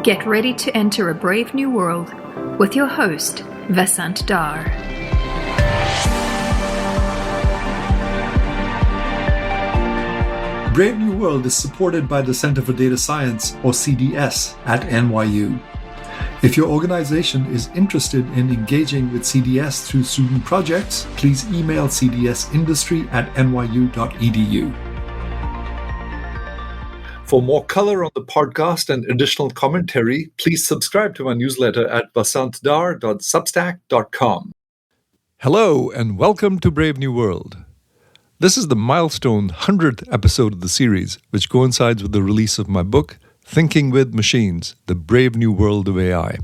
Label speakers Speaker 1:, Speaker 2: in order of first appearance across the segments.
Speaker 1: Get ready to enter a brave new world with your host, Vasant Dhar.
Speaker 2: Brave New World is supported by the Center for Data Science, or CDS, at NYU. If your organization is interested in engaging with CDS through student projects, please email cdsindustry@nyu.edu. For more color on the podcast and additional commentary, please subscribe to my newsletter at vasantdar.substack.com. Hello, and welcome to Brave New World. This is the milestone 100th episode of the series, which coincides with the release of my book, Thinking with Machines, The Brave New World of AI.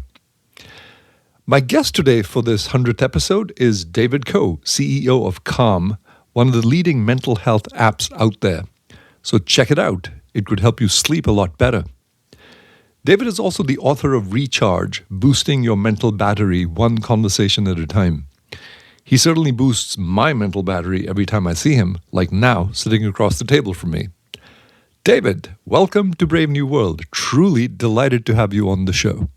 Speaker 2: My guest today for this 100th episode is David Coe, CEO of Calm, one of the leading mental health apps out there. So check it out. It could help you sleep a lot better. David is also the author of Recharge, Boosting Your Mental Battery One Conversation at a Time. He certainly boosts my mental battery every time I see him, like now, sitting across the table from me. David, welcome to Brave New World. Truly delighted to have you on the show.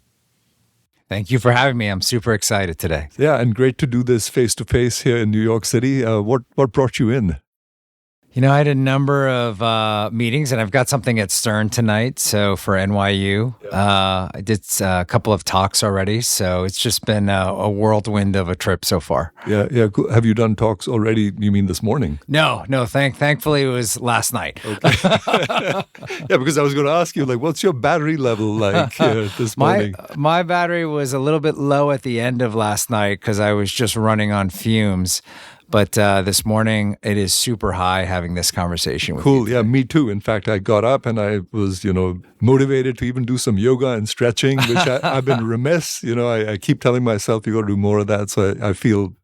Speaker 3: Thank you for having me. I'm super excited today.
Speaker 2: Yeah, and great to do this face-to-face here in New York City. What brought you in?
Speaker 3: You know, I had a number of meetings, and I've got something at Stern tonight. So for NYU, I did a couple of talks already. So it's just been a whirlwind of a trip so far.
Speaker 2: Yeah. Cool. Have you done talks already? You mean this morning?
Speaker 3: No. Thankfully, it was last night.
Speaker 2: Okay. Yeah, because I was going to ask you, what's your battery level like this morning?
Speaker 3: My battery was a little bit low at the end of last night because I was just running on fumes. But this morning, it is super high having this conversation with you.
Speaker 2: Cool. Yeah, me too. In fact, I got up and I was, motivated to even do some yoga and stretching, which I've been remiss. I keep telling myself you got to do more of that. So I feel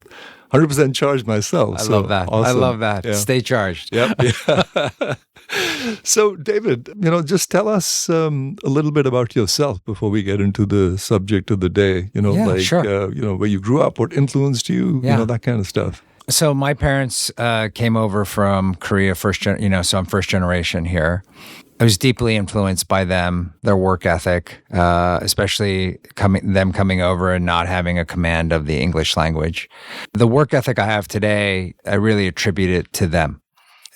Speaker 2: 100% charged myself.
Speaker 3: I love that.
Speaker 2: Awesome.
Speaker 3: I love that.
Speaker 2: Yeah.
Speaker 3: Stay charged.
Speaker 2: Yep. Yeah. So, David, just tell us a little bit about yourself before we get into the subject of the day.
Speaker 3: Sure.
Speaker 2: Where you grew up, what influenced you, that kind of stuff.
Speaker 3: So my parents came over from Korea so I'm first generation here. I was deeply influenced by them, their work ethic, especially them coming over and not having a command of the English language. The work ethic I have today, I really attribute it to them.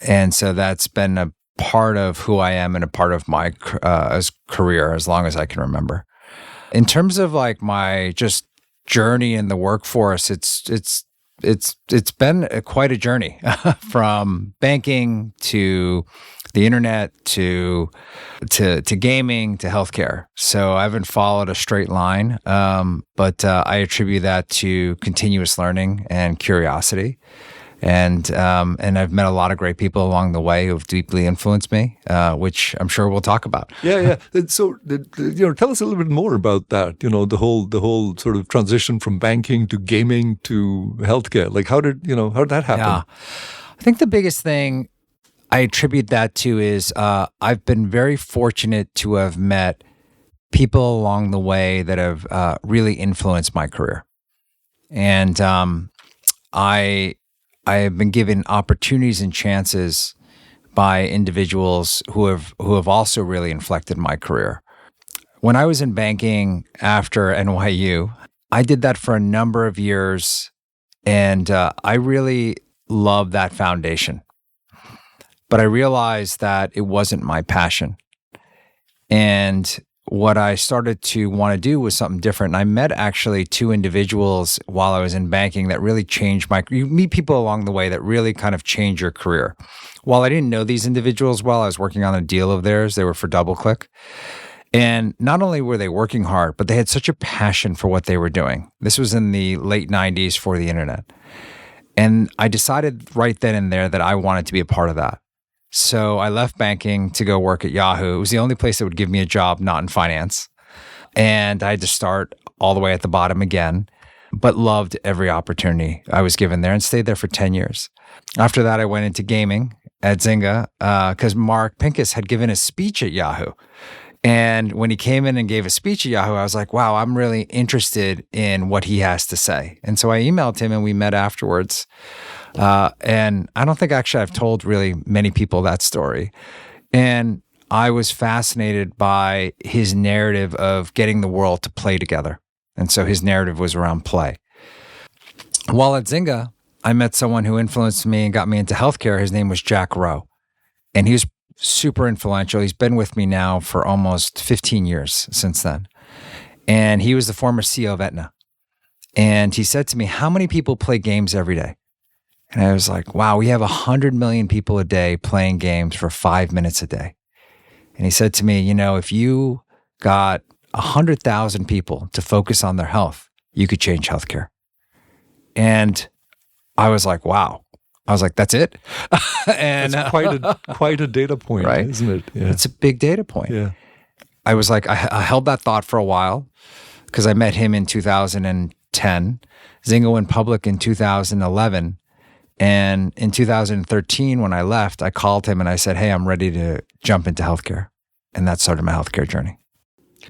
Speaker 3: And so that's been a part of who I am and a part of my career as long as I can remember. In terms of my just journey in the workforce, it's been quite a journey from banking to the internet to gaming to healthcare. So I haven't followed a straight line, but I attribute that to continuous learning and curiosity. And I've met a lot of great people along the way who've deeply influenced me, which I'm sure we'll talk about.
Speaker 2: Yeah. So, tell us a little bit more about that. The whole sort of transition from banking to gaming to healthcare. How did that happen?
Speaker 3: Yeah, I think the biggest thing I attribute that to is I've been very fortunate to have met people along the way that have really influenced my career, and I have been given opportunities and chances by individuals who have also really inflected my career. When I was in banking after NYU, I did that for a number of years, and I really loved that foundation. But I realized that it wasn't my passion. And what I started to want to do was something different. And I met actually two individuals while I was in banking that really changed you meet people along the way that really kind of change your career. While I didn't know these individuals well, I was working on a deal of theirs. They were for DoubleClick. And not only were they working hard, but they had such a passion for what they were doing. This was in the late 90s for the internet. And I decided right then and there that I wanted to be a part of that. So I left banking to go work at Yahoo. It was the only place that would give me a job not in finance. And I had to start all the way at the bottom again, but loved every opportunity I was given there and stayed there for 10 years. After that, I went into gaming at Zynga because Mark Pincus had given a speech at Yahoo. And when he came in and gave a speech at Yahoo, I was like, wow, I'm really interested in what he has to say. And so I emailed him and we met afterwards. And I don't think actually I've told really many people that story. And I was fascinated by his narrative of getting the world to play together. And so his narrative was around play. While at Zynga, I met someone who influenced me and got me into healthcare. His name was Jack Rowe. And he was super influential. He's been with me now for almost 15 years since then. And he was the former CEO of Aetna. And he said to me, how many people play games every day? And I was like, wow, we have 100 million people a day playing games for 5 minutes a day. And he said to me, if you got 100,000 people to focus on their health, you could change healthcare. And I was like, wow. I was like, that's it?
Speaker 2: And that's quite a data point, right? Isn't it?
Speaker 3: Yeah. It's a big data point.
Speaker 2: Yeah.
Speaker 3: I was like, I held that thought for a while because I met him in 2010. Zynga went public in 2011. And in 2013, when I left, I called him and I said, hey, I'm ready to jump into healthcare. And that started my healthcare journey.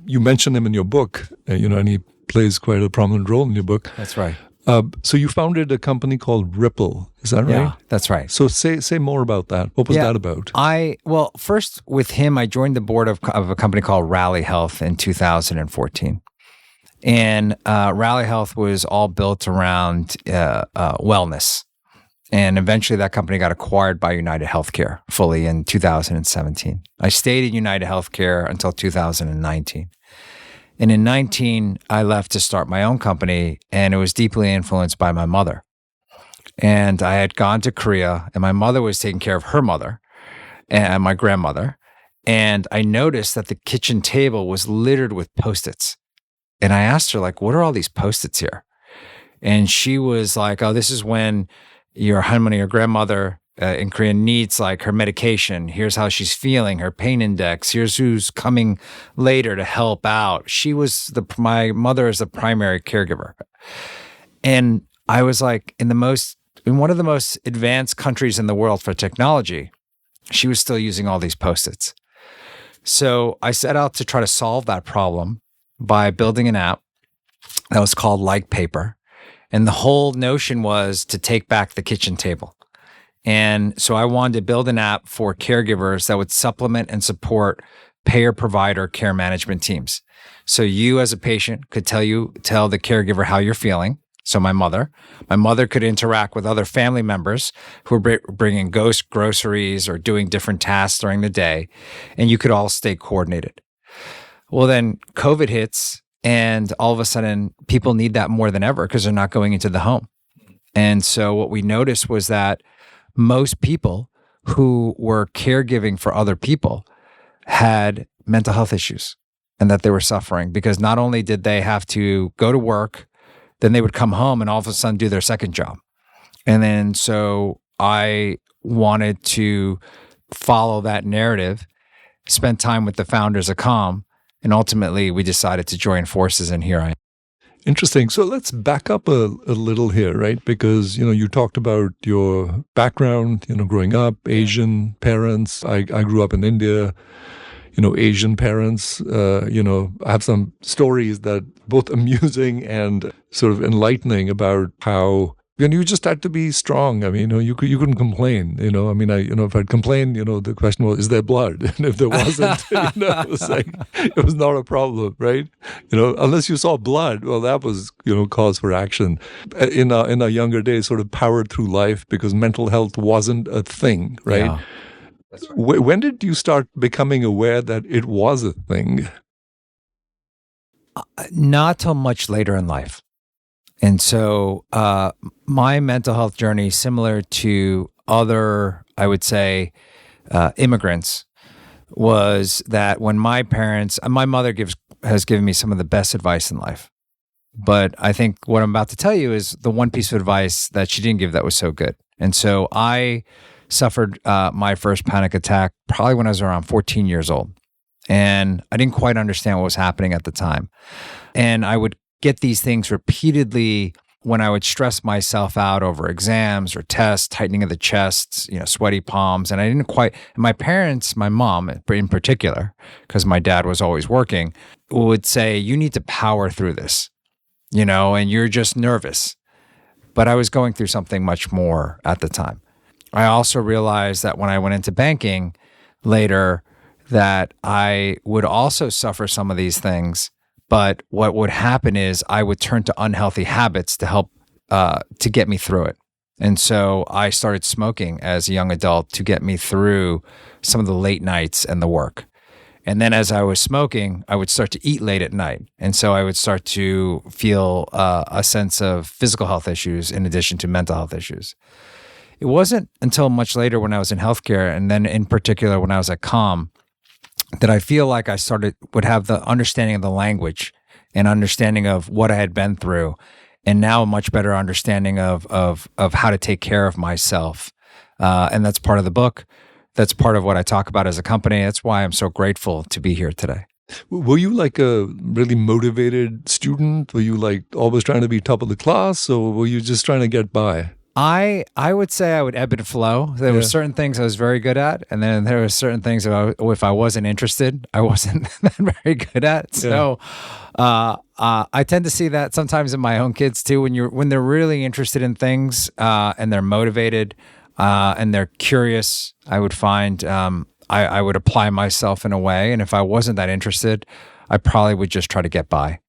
Speaker 2: You mentioned him in your book, and he plays quite a prominent role in your book.
Speaker 3: That's right.
Speaker 2: So you founded a company called Ripple. Is that right?
Speaker 3: Yeah, that's right.
Speaker 2: So say more about that. What was that about?
Speaker 3: Well, first with him, I joined the board of a company called Rally Health in 2014. And Rally Health was all built around wellness. And eventually that company got acquired by United Healthcare fully in 2017. I stayed at United Healthcare until 2019. And in 19, I left to start my own company, and it was deeply influenced by my mother. And I had gone to Korea, and my mother was taking care of her mother and my grandmother. And I noticed that the kitchen table was littered with Post-its. And I asked her, like, what are all these Post-its here? And she was like, oh, this is when your grandmother in Korea needs like her medication. Here's how she's feeling, her pain index. Here's who's coming later to help out. My mother is the primary caregiver. And I was like, in one of the most advanced countries in the world for technology, she was still using all these Post-its. So I set out to try to solve that problem by building an app that was called Like Paper. And the whole notion was to take back the kitchen table. And so I wanted to build an app for caregivers that would supplement and support payer-provider care management teams. So you as a patient could tell the caregiver how you're feeling. So my mother could interact with other family members who were bringing groceries or doing different tasks during the day, and you could all stay coordinated. Well, then COVID hits, and all of a sudden, people need that more than ever because they're not going into the home. And so what we noticed was that most people who were caregiving for other people had mental health issues and that they were suffering because not only did they have to go to work, then they would come home and all of a sudden do their second job. And then so I wanted to follow that narrative, spend time with the founders of Calm, and ultimately we decided to join forces, and here I am.
Speaker 2: Interesting. So let's back up a little here, right? Because, you talked about your background, growing up, Asian parents. I grew up in India, Asian parents. I have some stories that both amusing and sort of enlightening about how you just had to be strong. I mean, you couldn't complain. If I'd complain, the question was, is there blood? And if there wasn't, it was not a problem, right? Unless you saw blood, well, that was cause for action. In our younger days, sort of powered through life because mental health wasn't a thing, right?
Speaker 3: Yeah. That's right.
Speaker 2: When did you start becoming aware that it was a thing?
Speaker 3: Not till much later in life. And so my mental health journey, similar to other, I would say, immigrants, was that when my mother has given me some of the best advice in life. But I think what I'm about to tell you is the one piece of advice that she didn't give that was so good. And so I suffered my first panic attack probably when I was around 14 years old. And I didn't quite understand what was happening at the time. And I would get these things repeatedly when I would stress myself out over exams or tests, tightening of the chest, sweaty palms. And I didn't quite, my parents, my mom in particular, because my dad was always working, would say, you need to power through this, and you're just nervous. But I was going through something much more at the time. I also realized that when I went into banking later, that I would also suffer some of these things, but what would happen is I would turn to unhealthy habits to help to get me through it. And so I started smoking as a young adult to get me through some of the late nights and the work. And then as I was smoking, I would start to eat late at night. And so I would start to feel a sense of physical health issues in addition to mental health issues. It wasn't until much later when I was in healthcare, and then in particular when I was at Calm, that I feel like I would have the understanding of the language and understanding of what I had been through, and now a much better understanding of how to take care of myself. And that's part of the book. That's part of what I talk about as a company. That's why I'm so grateful to be here today.
Speaker 2: Were you like a really motivated student? Were you like always trying to be top of the class, or were you just trying to get by?
Speaker 3: I would say I would ebb and flow. There were certain things I was very good at, and then there were certain things if I wasn't interested, I wasn't very good at. So I tend to see that sometimes in my own kids too. When they're really interested in things and they're motivated and they're curious, I would find I would apply myself in a way, and if I wasn't that interested, I probably would just try to get by.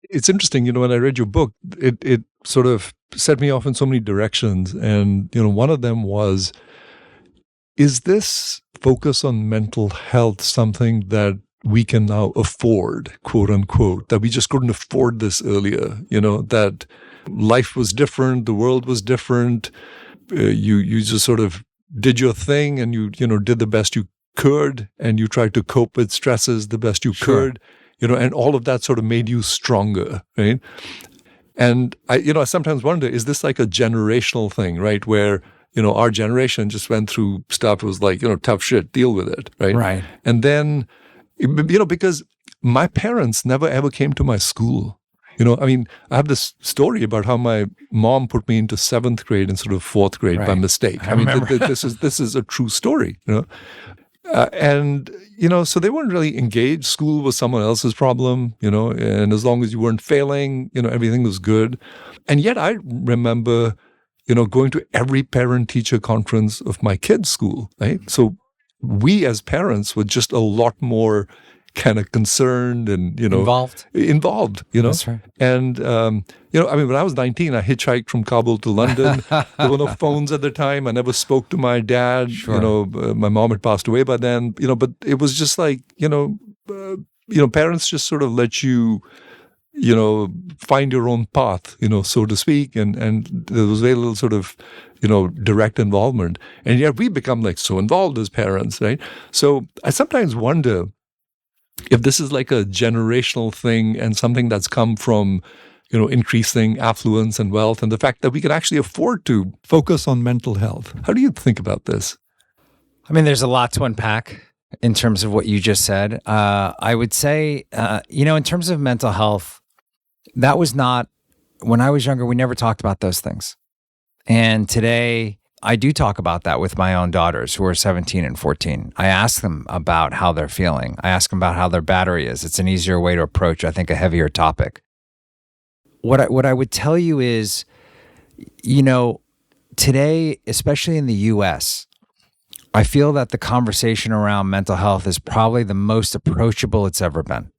Speaker 2: It's interesting, when I read your book, it sort of set me off in so many directions. And, one of them was, is this focus on mental health something that we can now afford, quote unquote, that we just couldn't afford this earlier, that life was different, the world was different, you just sort of did your thing and you did the best you could, and you tried to cope with stresses the best you could. And all of that sort of made you stronger, right? And I sometimes wonder, is this like a generational thing, right? Where, our generation just went through stuff, it was like, tough shit, deal with it, right?
Speaker 3: Right.
Speaker 2: And then, because my parents never ever came to my school. I have this story about how my mom put me into 7th grade instead of 4th grade by mistake. This is a true story, and, so they weren't really engaged. School was someone else's problem, and as long as you weren't failing, everything was good. And yet I remember, going to every parent-teacher conference of my kids' school, right? So we as parents were just a lot more kind of concerned and,
Speaker 3: involved.
Speaker 2: That's right. And, when I was 19, I hitchhiked from Kabul to London. There were no phones at the time. I never spoke to my dad.
Speaker 3: Sure.
Speaker 2: My mom had passed away by then, but it was just like, parents just sort of let you, find your own path, so to speak. And there was very little sort of, direct involvement. And yet we become like so involved as parents, right? So I sometimes wonder if this is like a generational thing and something that's come from, increasing affluence and wealth, and the fact that we can actually afford to focus on mental health. How do you think about this?
Speaker 3: There's a lot to unpack in terms of what you just said. I would say, in terms of mental health, that was not, when I was younger, we never talked about those things. And today, I do talk about that with my own daughters who are 17 and 14. I ask them about how they're feeling. I ask them about how their battery is. It's an easier way to approach, I think, a heavier topic. What I would tell you is, today, especially in the US, I feel that the conversation around mental health is probably the most approachable it's ever been.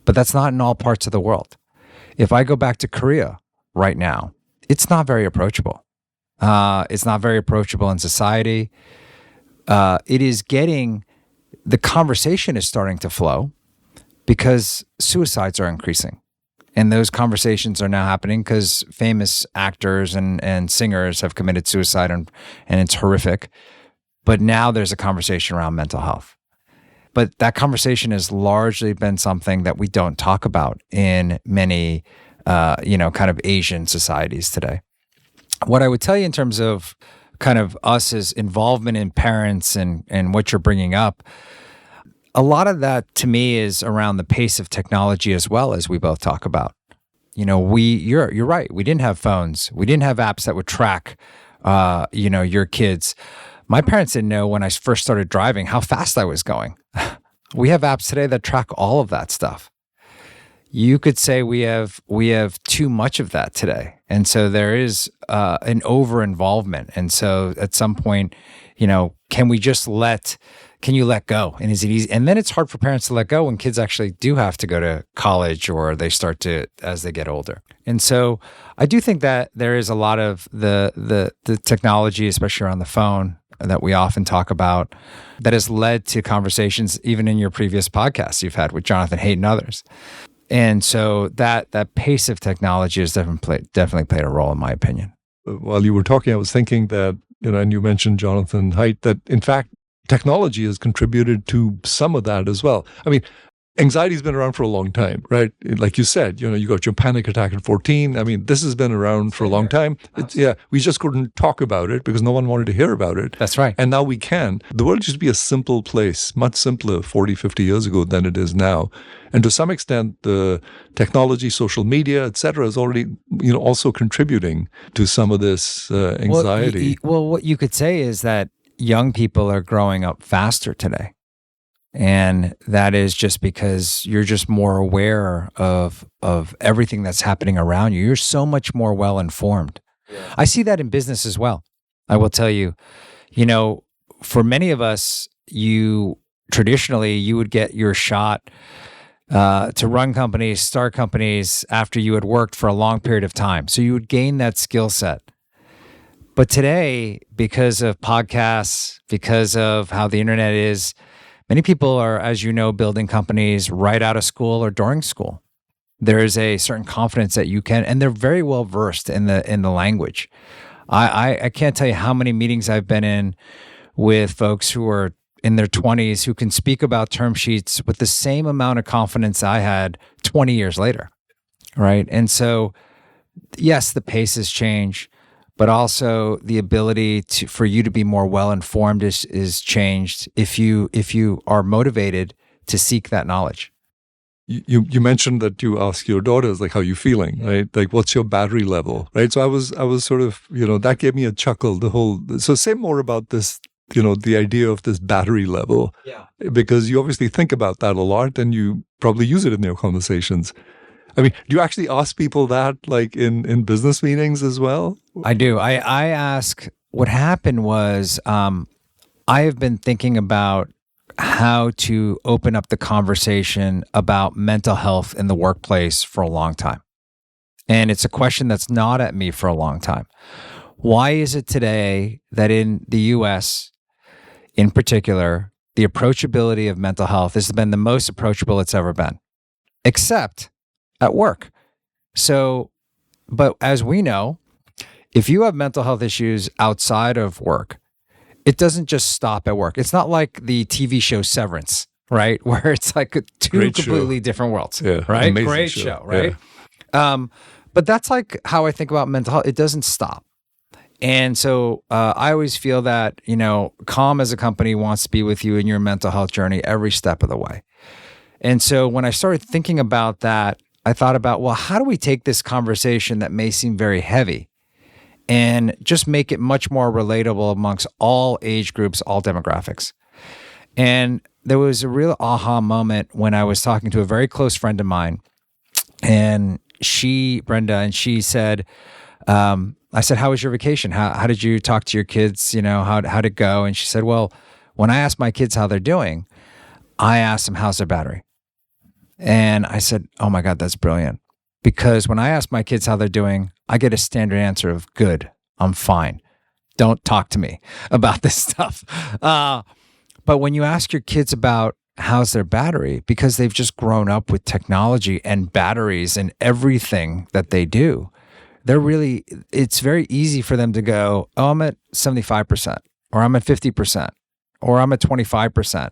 Speaker 3: But that's not in all parts of the world. If I go back to Korea right now, it's not very approachable. It's not very approachable in society. The conversation is starting to flow because suicides are increasing. And those conversations are now happening because famous actors and singers have committed suicide, and it's horrific. But now there's a conversation around mental health. But that conversation has largely been something that we don't talk about in many, kind of Asian societies today. What I would tell you in terms of kind of us as involvement in parents and what you're bringing up, a lot of that to me is around the pace of technology as well, as we both talk about. You're right. We didn't have phones. We didn't have apps that would track, your kids. My parents didn't know when I first started driving how fast I was going. We have apps today that track all of that stuff. You could say we have too much of that today. And so there is an over-involvement. And so at some point, can we just let can you let go? And is it easy? And then it's hard for parents to let go when kids actually do have to go to college or they start to as they get older. And so I do think that there is a lot of the technology, especially around the phone, that we often talk about, that has led to conversations even in your previous podcasts you've had with Jonathan Haidt and others. And so that pace of technology has definitely played a role, in my opinion.
Speaker 2: While you were talking, I was thinking that, and you mentioned Jonathan Haidt, that in fact, technology has contributed to some of that as well. I mean, anxiety's been around for a long time, right? Like you said, you got your panic attack at 14. I mean, this has been around for a long time. We just couldn't talk about it because no one wanted to hear about it.
Speaker 3: That's right.
Speaker 2: And now we can. The world used to be a simple place, much simpler 40, 50 years ago than it is now. And to some extent, the technology, social media, et cetera, is already, also contributing to some of this anxiety.
Speaker 3: Well, what you could say is that young people are growing up faster today. And that is just because you're just more aware of everything that's happening around you. You're so much more well-informed. Yeah. I see that in business as well. I will tell you, for many of us, traditionally, you would get your shot to run companies, start companies after you had worked for a long period of time. So you would gain that skill set. But today, because of podcasts, because of how the internet is, many people are, as you know, building companies right out of school or during school. There is a certain confidence that you can, and they're very well versed in the language. I can't tell you how many meetings I've been in with folks who are in their 20s who can speak about term sheets with the same amount of confidence I had 20 years later, right? And so, yes, the pace has changed, but also the ability for you to be more well-informed is changed if you are motivated to seek that knowledge.
Speaker 2: You mentioned that you ask your daughters, like, how you feeling, right? Like, what's your battery level, right? So I was sort of, that gave me a chuckle, so say more about this, the idea of this battery level. Yeah. Because you obviously think about that a lot and you probably use it in your conversations. I mean, do you actually ask people that, like in business meetings as well?
Speaker 3: I do. I ask, what happened was, I have been thinking about how to open up the conversation about mental health in the workplace for a long time. And it's a question that's gnawed at me for a long time. Why is it today that in the US, in particular, the approachability of mental health has been the most approachable it's ever been, except at work? So, but as we know, if you have mental health issues outside of work, it doesn't just stop at work. It's not like the TV show Severance, right? Where it's like two completely different worlds, right? Great show, right? Yeah. But that's like how I think about mental health. It doesn't stop. And so I always feel that, Calm as a company wants to be with you in your mental health journey every step of the way. And so when I started thinking about that, I thought about, well, how do we take this conversation that may seem very heavy and just make it much more relatable amongst all age groups, all demographics? And there was a real aha moment when I was talking to a very close friend of mine, and Brenda, and she said, I said, how was your vacation? How did you talk to your kids? How'd it go? And she said, well, when I ask my kids how they're doing, I ask them, how's their battery? And I said, oh my God, that's brilliant. Because when I ask my kids how they're doing, I get a standard answer of, good, I'm fine. Don't talk to me about this stuff. But when you ask your kids about how's their battery, because they've just grown up with technology and batteries and everything that they do, it's very easy for them to go, oh, I'm at 75%, or I'm at 50%, or I'm at 25%.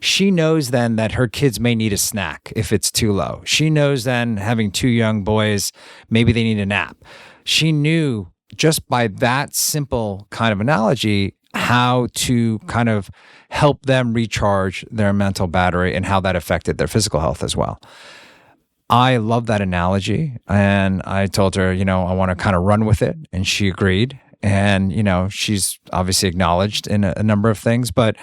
Speaker 3: She knows then that her kids may need a snack if it's too low. She knows then, having two young boys, maybe they need a nap. She knew just by that simple kind of analogy how to kind of help them recharge their mental battery and how that affected their physical health as well. I love that analogy, and I told her, I want to kind of run with it, and she agreed. And, she's obviously acknowledged in a number of things, but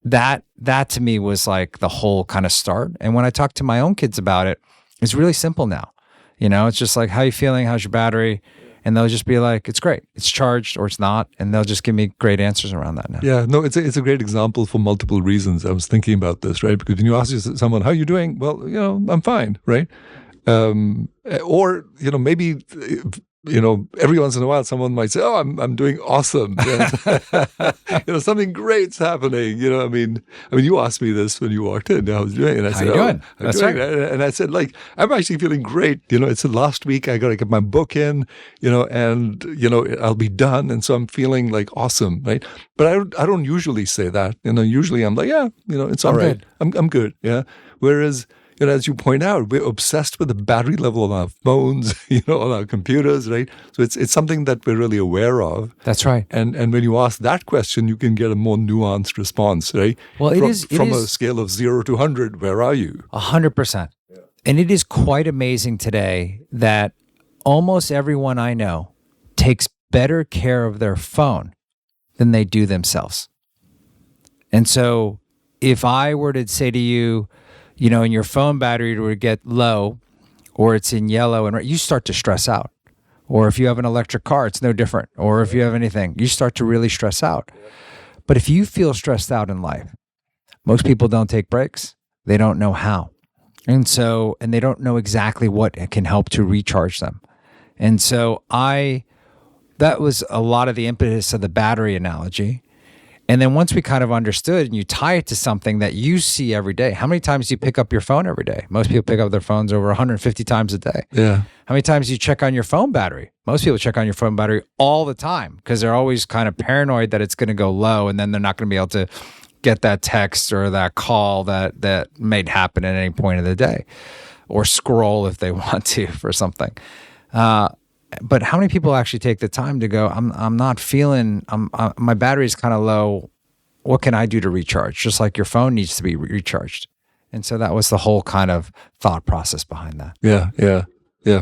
Speaker 3: that to me was like the whole kind of start. And when I talk to my own kids about it, it's really simple now. It's just like, how you feeling? How's your battery? And they'll just be like, it's great, it's charged or it's not. And they'll just give me great answers around that now.
Speaker 2: Yeah, no, it's a great example for multiple reasons. I was thinking about this, right? Because when you ask someone, how are you doing? Well, I'm fine, right? Or, maybe, every once in a while someone might say, oh, I'm doing awesome. Something great's happening. I mean, you asked me this when you walked in, how I was doing. And I said,
Speaker 3: how you doing?
Speaker 2: I'm
Speaker 3: That's
Speaker 2: doing.
Speaker 3: right.
Speaker 2: And I said, I'm actually feeling great. It's the last week I got to get my book in, and, I'll be done. And so I'm feeling like awesome, right? But I don't usually say that. Usually I'm like, yeah, it's all right. I'm good. Yeah. Whereas, as you point out, we're obsessed with the battery level on our phones, on our computers, right? So it's something that we're really aware of.
Speaker 3: That's right.
Speaker 2: And when you ask that question, you can get a more nuanced response, right?
Speaker 3: Well,
Speaker 2: from a scale of 0 to 100, where are you?
Speaker 3: 100%. Yeah. And it is quite amazing today that almost everyone I know takes better care of their phone than they do themselves. And so if I were to say to you, and your phone battery would get low or it's in yellow and you start to stress out. Or if you have an electric car, it's no different. Or if you have anything, you start to really stress out. But if you feel stressed out in life, most people don't take breaks. They don't know how. And they don't know exactly what can help to recharge them. And so that was a lot of the impetus of the battery analogy. And then once we kind of understood and you tie it to something that you see every day, how many times do you pick up your phone every day? Most people pick up their phones over 150 times a day.
Speaker 2: Yeah.
Speaker 3: How many times do you check on your phone battery? Most people check on your phone battery all the time because they're always kind of paranoid that it's going to go low and then they're not going to be able to get that text or that call that may happen at any point of the day, or scroll if they want to for something. But how many people actually take the time to go, I'm not feeling, my battery's kind of low. What can I do to recharge? Just like your phone needs to be recharged. And so that was the whole kind of thought process behind that.
Speaker 2: Yeah.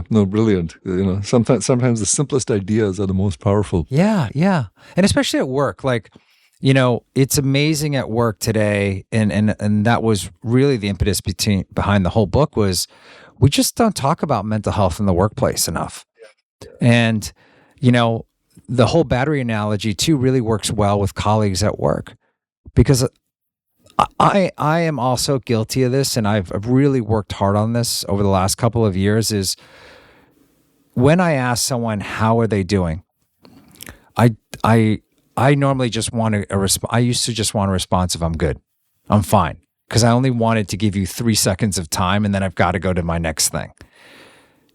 Speaker 2: No, brilliant. Sometimes the simplest ideas are the most powerful.
Speaker 3: Yeah. And especially at work, it's amazing at work today. And that was really the impetus behind the whole book was we just don't talk about mental health in the workplace enough. And, the whole battery analogy too really works well with colleagues at work, because I am also guilty of this. And I've really worked hard on this over the last couple of years is when I ask someone, how are they doing? I normally just want I used to just want a response of I'm good, I'm fine. Because I only wanted to give you 3 seconds of time and then I've got to go to my next thing.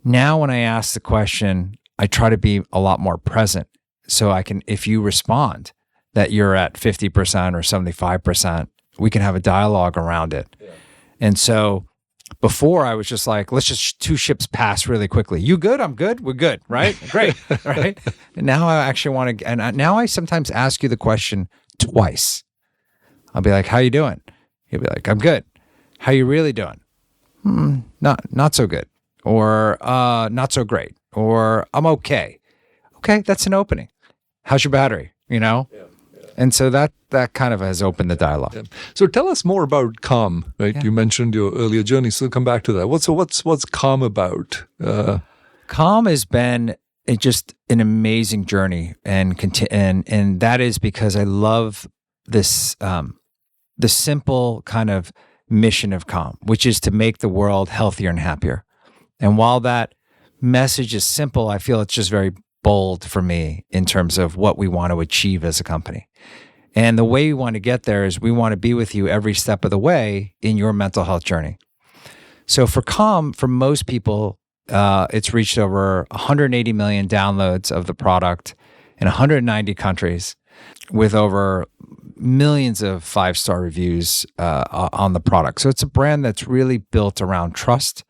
Speaker 3: Now, when I ask the question, I try to be a lot more present. So I can, if you respond that you're at 50% or 75%, we can have a dialogue around it. Yeah. And so before I was just like, let's just 2 ships pass really quickly. You good? I'm good. We're good. Right? Great. Right. And now I actually want to, and now I sometimes ask you the question twice. I'll be like, how you doing? You'll be like, I'm good. How you really doing? Not so good. Or not so great, or I'm okay. Okay, that's an opening. How's your battery? Yeah. And so that kind of has opened the dialogue. Yeah.
Speaker 2: So tell us more about Calm, right? Yeah. You mentioned your earlier journey, so come back to that. What's Calm about?
Speaker 3: Calm has been just an amazing journey, and that is because I love this the simple kind of mission of Calm, which is to make the world healthier and happier. And while that message is simple, I feel it's just very bold for me in terms of what we want to achieve as a company. And the way we want to get there is we want to be with you every step of the way in your mental health journey. So for Calm, for most people, it's reached over 180 million downloads of the product in 190 countries with over millions of 5-star reviews on the product. So it's a brand that's really built around trust.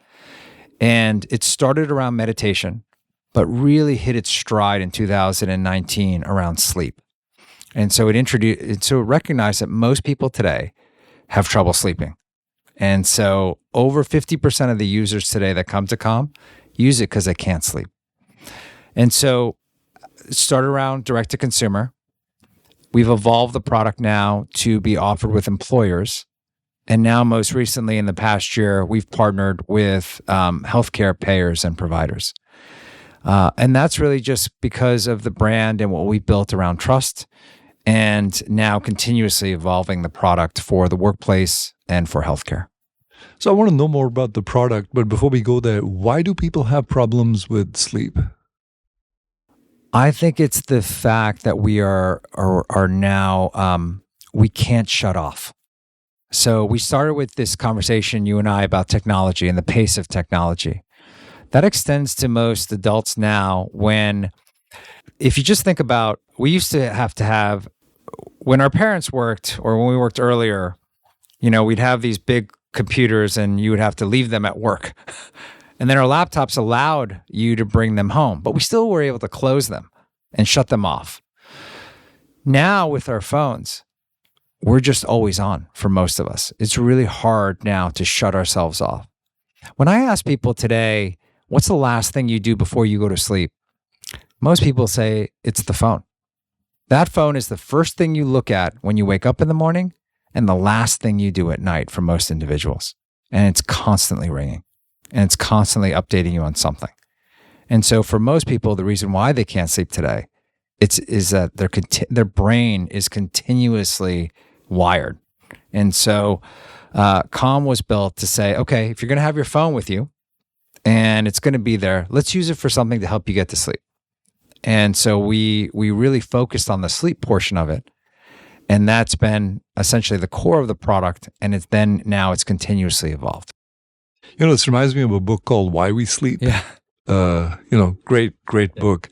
Speaker 3: And it started around meditation, but really hit its stride in 2019 around sleep. And so it recognized that most people today have trouble sleeping. And so over 50% of the users today that come to Calm use it because they can't sleep. And so it started around direct to consumer. We've evolved the product now to be offered with employers. And now, most recently in the past year, we've partnered with healthcare payers and providers. And that's really just because of the brand and what we built around trust, and now continuously evolving the product for the workplace and for healthcare.
Speaker 2: So I want to know more about the product, but before we go there, why do people have problems with sleep?
Speaker 3: I think it's the fact that we are now, we can't shut off. So we started with this conversation, you and I, about technology and the pace of technology. That extends to most adults now if you just think about, we used to have, when our parents worked or when we worked earlier, we'd have these big computers and you would have to leave them at work. And then our laptops allowed you to bring them home, but we still were able to close them and shut them off. Now with our phones, we're just always on for most of us. It's really hard now to shut ourselves off. When I ask people today, what's the last thing you do before you go to sleep? Most people say it's the phone. That phone is the first thing you look at when you wake up in the morning and the last thing you do at night for most individuals. And it's constantly ringing and it's constantly updating you on something. And so for most people, the reason why they can't sleep today is that their brain is continuously wired. And so Calm was built to say, okay, if you're going to have your phone with you and it's going to be there, let's use it for something to help you get to sleep. And so we really focused on the sleep portion of it. And that's been essentially the core of the product. And now it's continuously evolved.
Speaker 2: This reminds me of a book called Why We Sleep.
Speaker 3: Yeah.
Speaker 2: Great book.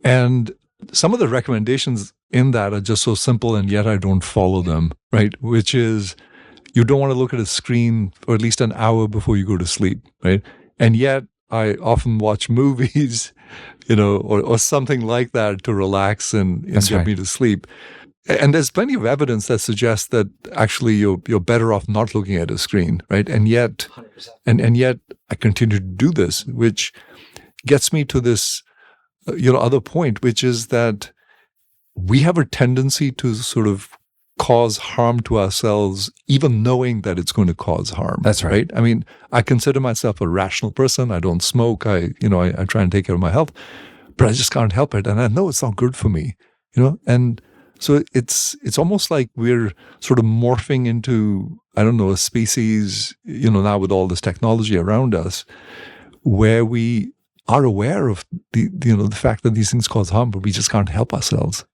Speaker 2: And some of the recommendations in that are just so simple, and yet I don't follow them, right? Which is, you don't want to look at a screen for at least an hour before you go to sleep, right? And yet I often watch movies, or something like that to relax and get me to sleep. And there's plenty of evidence that suggests that actually you're better off not looking at a screen, right? And yet, and yet I continue to do this, which gets me to this, other point, which is that we have a tendency to sort of cause harm to ourselves, even knowing that it's going to cause harm.
Speaker 3: That's right.
Speaker 2: I mean, I consider myself a rational person. I don't smoke. I try and take care of my health, but I just can't help it. And I know it's not good for me, and so it's almost like we're sort of morphing into, a species, now with all this technology around us, where we are aware of the fact that these things cause harm, but we just can't help ourselves.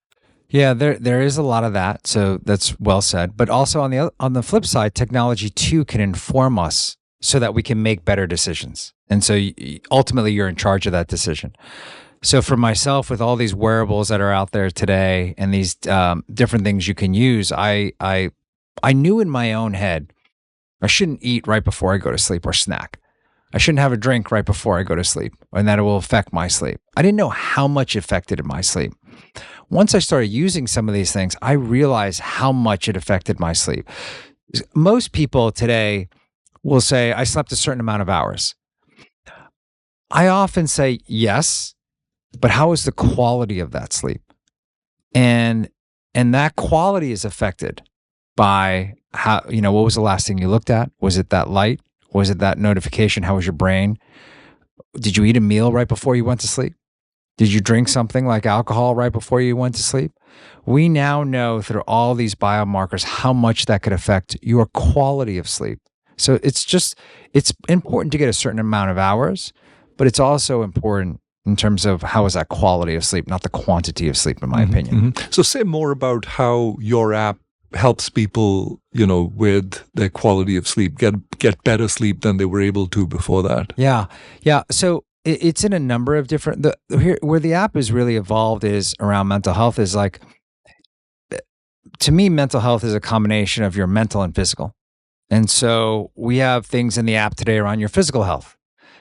Speaker 3: Yeah, there is a lot of that. So that's well said. But also on the flip side, technology too can inform us so that we can make better decisions. And so ultimately, you're in charge of that decision. So for myself, with all these wearables that are out there today and these different things you can use, I knew in my own head I shouldn't eat right before I go to sleep or snack. I shouldn't have a drink right before I go to sleep, and that it will affect my sleep. I didn't know how much it affected my sleep. Once I started using some of these things, I realized how much it affected my sleep. Most people today will say, I slept a certain amount of hours. I often say, yes, but how is the quality of that sleep? And that quality is affected by how, what was the last thing you looked at? Was it that light? Was it that notification? How was your brain? Did you eat a meal right before you went to sleep? Did you drink something like alcohol right before you went to sleep? We now know through all these biomarkers how much that could affect your quality of sleep. So it's important to get a certain amount of hours, but it's also important in terms of how is that quality of sleep, not the quantity of sleep, in my opinion.
Speaker 2: Mm-hmm. So say more about how your app helps people, with their quality of sleep, get better sleep than they were able to before that.
Speaker 3: Yeah. So it's in a number of different, where the app is really evolved is around mental health is like, to me, mental health is a combination of your mental and physical. And so we have things in the app today around your physical health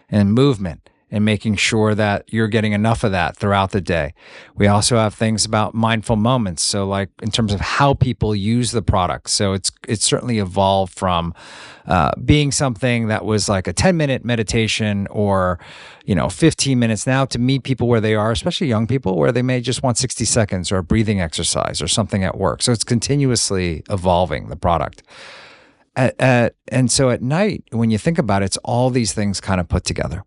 Speaker 3: and movement and making sure that you're getting enough of that throughout the day. We also have things about mindful moments. So like in terms of how people use the product. So it's certainly evolved from being something that was like a 10-minute meditation or, 15 minutes now to meet people where they are, especially young people, where they may just want 60 seconds or a breathing exercise or something at work. So it's continuously evolving the product. And so at night, when you think about it, it's all these things kind of put together.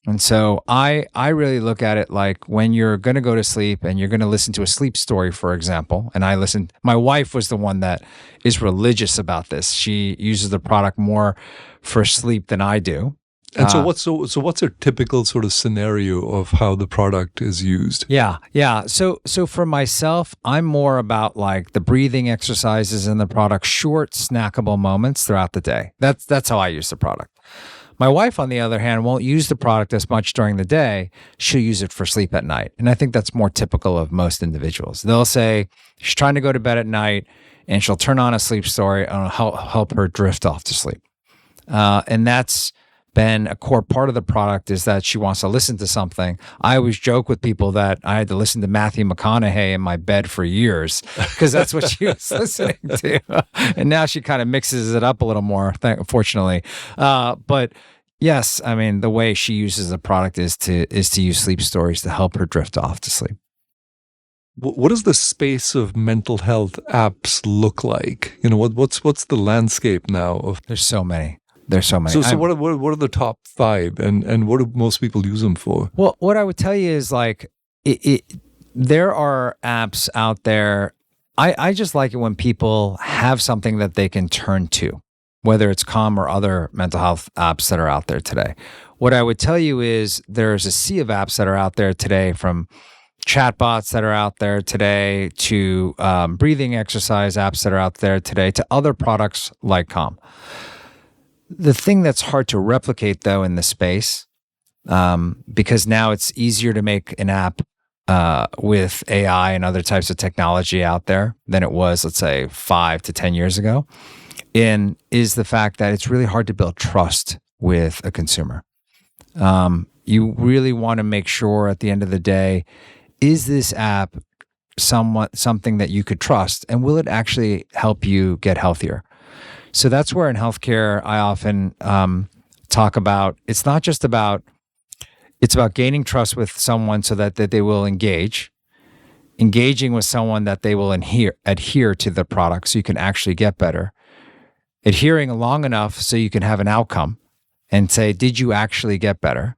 Speaker 3: And so I really look at it like when you're going to go to sleep and you're going to listen to a sleep story, for example. And my wife was the one that is religious about this. She uses the product more for sleep than I do.
Speaker 2: And so what's a typical sort of scenario of how the product is used?
Speaker 3: Yeah. So for myself, I'm more about like the breathing exercises in the product, short snackable moments throughout the day. That's how I use the product. My wife, on the other hand, won't use the product as much during the day. She'll use it for sleep at night. And I think that's more typical of most individuals. They'll say she's trying to go to bed at night and she'll turn on a sleep story and it'll help her drift off to sleep. And that's been a core part of the product, is that she wants to listen to something. I always joke with people that I had to listen to Matthew McConaughey in my bed for years because that's what she was listening to. And now she kind of mixes it up a little more, fortunately. But yes, I mean, the way she uses the product is to use sleep stories to help her drift off to sleep.
Speaker 2: What does the space of mental health apps look like? You know, what's the landscape now of?
Speaker 3: There's so many. So
Speaker 2: what are the top 5 and what do most people use them for?
Speaker 3: Well, what I would tell you is like there are apps out there. I just like it when people have something that they can turn to, whether it's Calm or other mental health apps that are out there today. What I would tell you is there's a sea of apps that are out there today, from chatbots that are out there today to breathing exercise apps that are out there today to other products like Calm. The thing that's hard to replicate, though, in the space, because now it's easier to make an app with AI and other types of technology out there than it was, let's say, 5 to 10 years ago, is the fact that it's really hard to build trust with a consumer. You really want to make sure at the end of the day, is this app something that you could trust, and will it actually help you get healthier? So that's where in healthcare, I often talk about, it's not just about, it's about gaining trust with someone so that they will engaging with someone that they will adhere to the product so you can actually get better, adhering long enough so you can have an outcome and say, did you actually get better?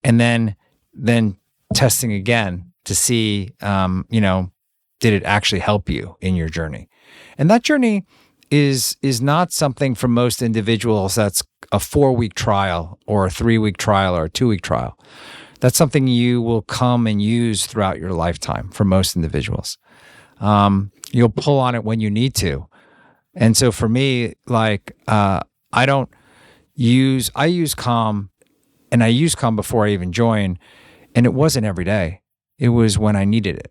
Speaker 3: And then testing again to see, did it actually help you in your journey? And that journey is not something for most individuals that's a 4-week trial or a 3-week trial or a 2-week trial. That's something you will come and use throughout your lifetime for most individuals. You'll pull on it when you need to. And so for me, like, I use Calm, and I used Calm before I even joined, and it wasn't every day. It was when I needed it.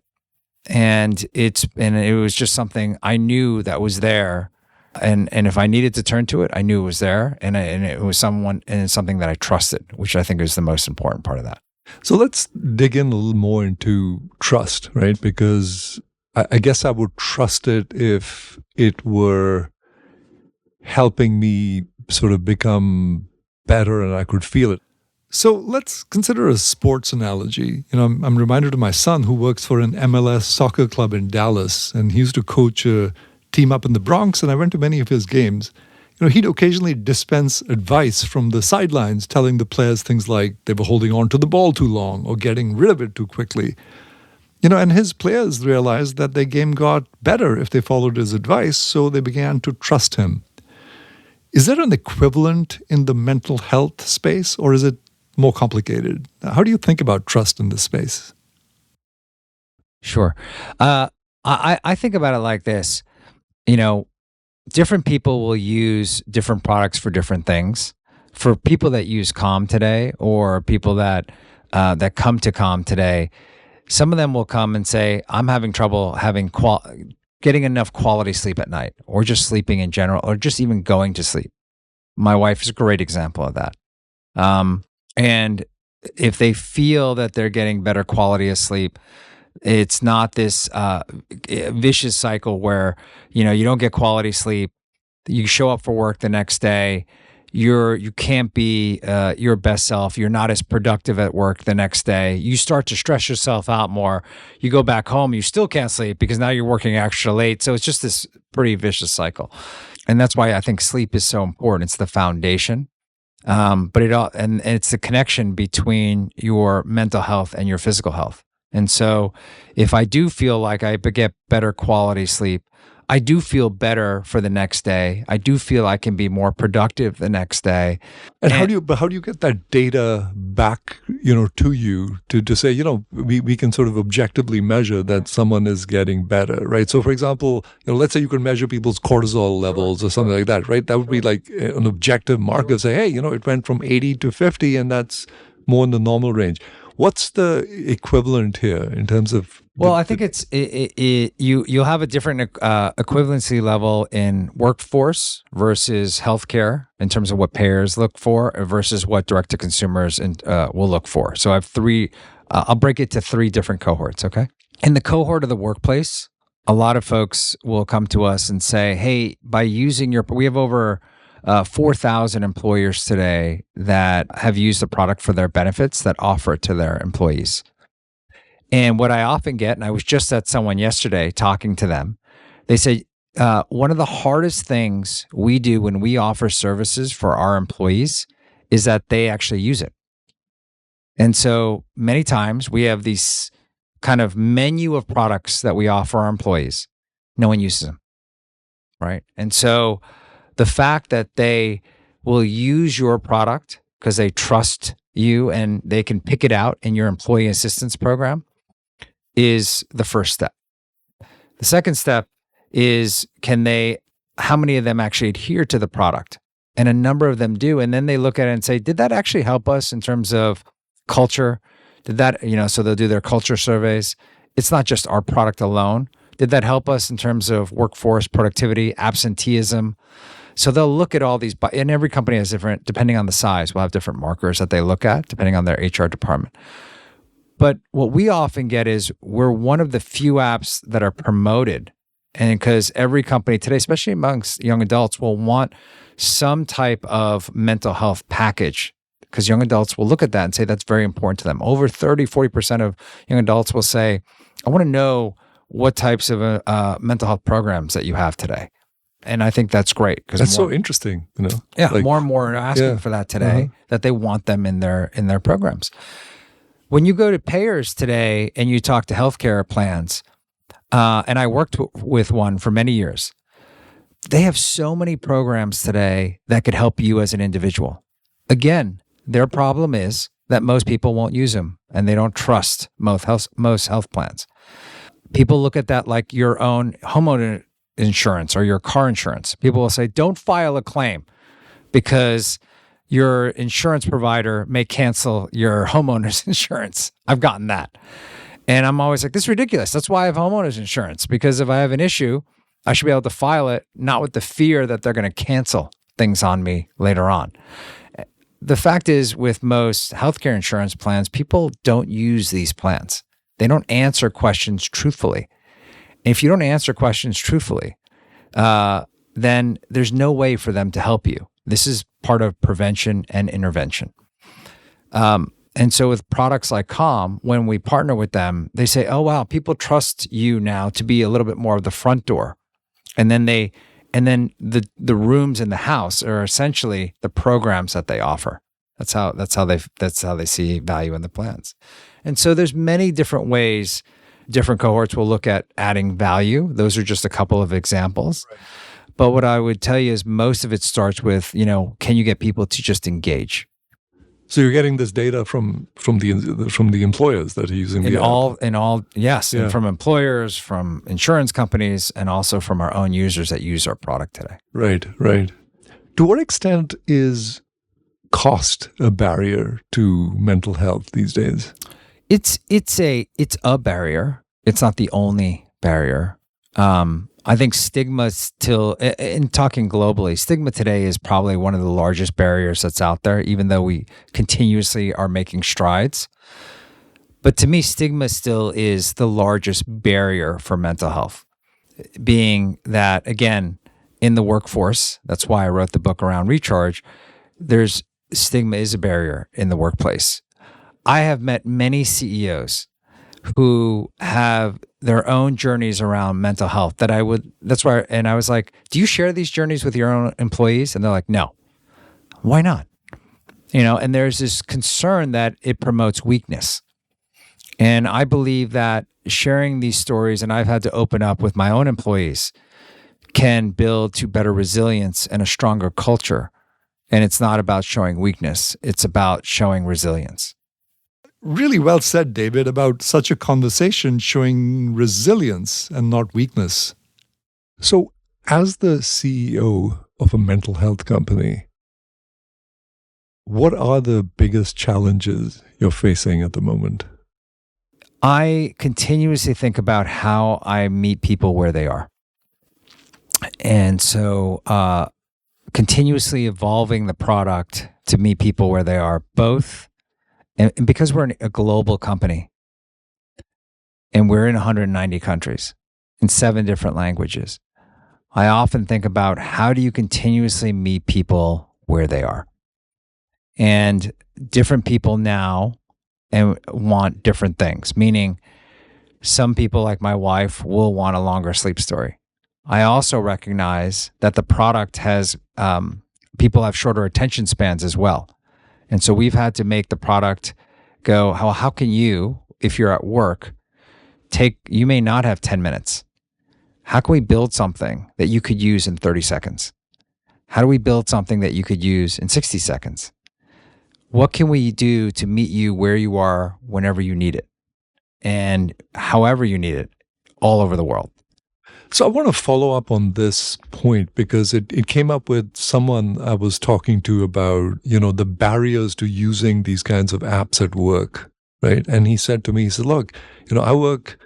Speaker 3: And it was just something I knew that was there. And if I needed to turn to it, I knew it was there, and it was something that I trusted, which I think is the most important part of that.
Speaker 2: So let's dig in a little more into trust, right? Because I guess I would trust it if it were helping me sort of become better and I could feel it. So let's consider a sports analogy. You know, I'm reminded of my son who works for an MLS soccer club in Dallas, and he used to coach a team up in the Bronx, and I went to many of his games. You know, he'd occasionally dispense advice from the sidelines, telling the players things like they were holding on to the ball too long or getting rid of it too quickly. You know, and his players realized that their game got better if they followed his advice, so they began to trust him. Is there an equivalent in the mental health space, or is it more complicated? How do you think about trust in this space?
Speaker 3: Sure. I think about it like this. You know, different people will use different products for different things. For people that use Calm today, or people that come to Calm today, some of them will come and say, I'm having trouble getting enough quality sleep at night, or just sleeping in general, or just even going to sleep. My wife is a great example of that. And if they feel that they're getting better quality of sleep, it's not this vicious cycle where, you know, you don't get quality sleep, you show up for work the next day, you can't be your best self, you're not as productive at work the next day, you start to stress yourself out more, you go back home, you still can't sleep because now you're working extra late. So it's just this pretty vicious cycle. And that's why I think sleep is so important. It's the foundation. But and it's the connection between your mental health and your physical health. And so if I do feel like I get better quality sleep, I do feel better for the next day. I do feel I can be more productive the next day.
Speaker 2: And how do you get that data back, to you to say, we can sort of objectively measure that someone is getting better, right? So for example, let's say you can measure people's cortisol levels or something like that, right? That would be like an objective marker. Say, hey, it went from 80 to 50 and that's more in the normal range. What's the equivalent here in terms of?
Speaker 3: Well, I think you'll have a different equivalency level in workforce versus healthcare in terms of what payers look for versus what direct to consumers will look for. So I have three. I'll break it to three different cohorts. Okay, in the cohort of the workplace, a lot of folks will come to us and say, "Hey, by using we have over 4,000 employers today that have used the product for their benefits that offer it to their employees." And what I often get, and I was just at someone yesterday talking to them, they say, one of the hardest things we do when we offer services for our employees is that they actually use it. And so many times we have these kind of menu of products that we offer our employees. No one uses them, right? And so the fact that they will use your product because they trust you and they can pick it out in your employee assistance program is the first step. The second step is how many of them actually adhere to the product? And a number of them do. And then they look at it and say, did that actually help us in terms of culture? Did that, so they'll do their culture surveys. It's not just our product alone. Did that help us in terms of workforce productivity, absenteeism? So they'll look at all these, and every company has different, depending on the size, will have different markers that they look at, depending on their HR department. But what we often get is we're one of the few apps that are promoted. And because every company today, especially amongst young adults, will want some type of mental health package because young adults will look at that and say that's very important to them. Over 40% of young adults will say, I want to know what types of mental health programs that you have today. And I think that's great.
Speaker 2: That's so interesting.
Speaker 3: Yeah, more and more are asking for that today, that they want them in their programs. When you go to payers today and you talk to healthcare plans, and I worked with one for many years, they have so many programs today that could help you as an individual. Again, their problem is that most people won't use them and they don't trust most health plans. People look at that like your own homeowner insurance or your car insurance. People will say, don't file a claim because your insurance provider may cancel your homeowner's insurance. I've gotten that. And I'm always like, this is ridiculous. That's why I have homeowner's insurance, because if I have an issue, I should be able to file it, not with the fear that they're going to cancel things on me later on. The fact is, with most healthcare insurance plans, people don't use these plans. They don't answer questions truthfully. If you don't answer questions truthfully, then there's no way for them to help you. This is part of prevention and intervention. And so with products like Calm, when we partner with them, they say, oh, wow, people trust you now to be a little bit more of the front door. And then the rooms in the house are essentially the programs that they offer. That's how they see value in the plans. And so there's many different ways different cohorts will look at adding value. Those are just a couple of examples. Right. But what I would tell you is most of it starts with, can you get people to just engage?
Speaker 2: So you're getting this data from the employers that are using the app.
Speaker 3: Yes, yeah. And from employers, from insurance companies, and also from our own users that use our product today.
Speaker 2: Right. To what extent is cost a barrier to mental health these days?
Speaker 3: It's a barrier. It's not the only barrier. I think stigma still, in talking globally, stigma today is probably one of the largest barriers that's out there, even though we continuously are making strides. But to me, stigma still is the largest barrier for mental health, being that, again, in the workforce, that's why I wrote the book around Recharge, stigma is a barrier in the workplace. I have met many CEOs who have their own journeys around mental health and I was like, do you share these journeys with your own employees? And they're like, no. Why not? And there's this concern that it promotes weakness. And I believe that sharing these stories, and I've had to open up with my own employees, can build to better resilience and a stronger culture. And it's not about showing weakness. It's about showing resilience.
Speaker 2: Really well said, David, about such a conversation showing resilience and not weakness. So, as the CEO of a mental health company, what are the biggest challenges you're facing at the moment?
Speaker 3: I continuously think about how I meet people where they are. And so, continuously evolving the product to meet people where they are, both, and because we're a global company and we're in 190 countries in 7 different languages, I often think about how do you continuously meet people where they are? And different people now and want different things, meaning some people like my wife will want a longer sleep story. I also recognize that the product has, people have shorter attention spans as well. And so we've had to make the product go, how can you, if you're at work, you may not have 10 minutes. How can we build something that you could use in 30 seconds? How do we build something that you could use in 60 seconds? What can we do to meet you where you are whenever you need it and however you need it all over the world?
Speaker 2: So I want to follow up on this point because it came up with someone I was talking to about, the barriers to using these kinds of apps at work, right? And he said to me, he said, look, I work,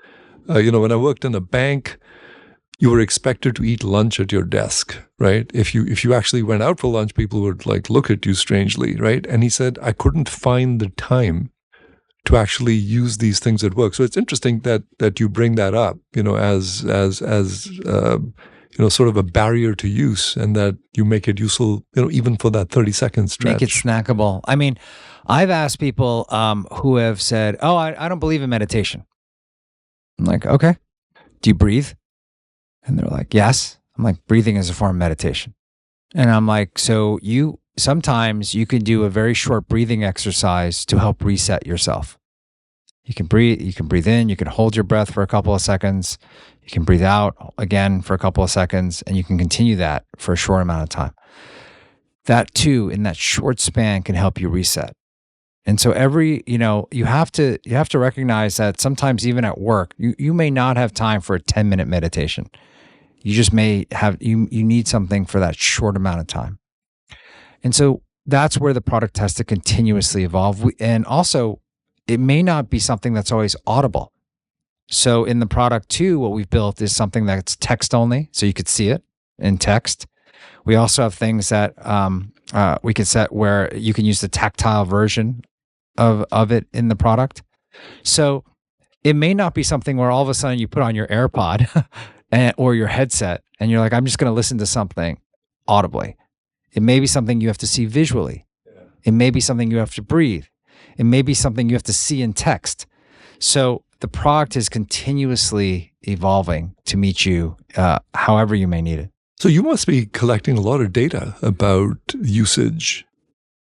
Speaker 2: when I worked in a bank, you were expected to eat lunch at your desk, right? If you actually went out for lunch, people would look at you strangely, right? And he said, I couldn't find the time to actually use these things at work. So it's interesting that you bring that up, as sort of a barrier to use, and that you make it useful, even for that 30-second stretch.
Speaker 3: Make it snackable. I mean, I've asked people who have said, "Oh, I don't believe in meditation." I'm like, "Okay, do you breathe?" And they're like, "Yes." I'm like, "Breathing is a form of meditation." And I'm like, "So sometimes you can do a very short breathing exercise to help reset yourself. You can breathe in, you can hold your breath for a couple of seconds, you can breathe out again for a couple of seconds, and you can continue that for a short amount of time. That too, in that short span, can help you reset. And so you have to recognize that sometimes even at work, you may not have time for a 10-minute meditation. You just may have, you need something for that short amount of time. And so that's where the product has to continuously evolve. And also, it may not be something that's always audible. So in the product too, what we've built is something that's text only, so you could see it in text. We also have things that we can set where you can use the tactile version of it in the product. So it may not be something where all of a sudden you put on your AirPod or your headset and you're like, I'm just going to listen to something audibly. It may be something you have to see visually. Yeah. It may be something you have to breathe. It may be something you have to see in text. So the product is continuously evolving to meet you however you may need it.
Speaker 2: So you must be collecting a lot of data about usage.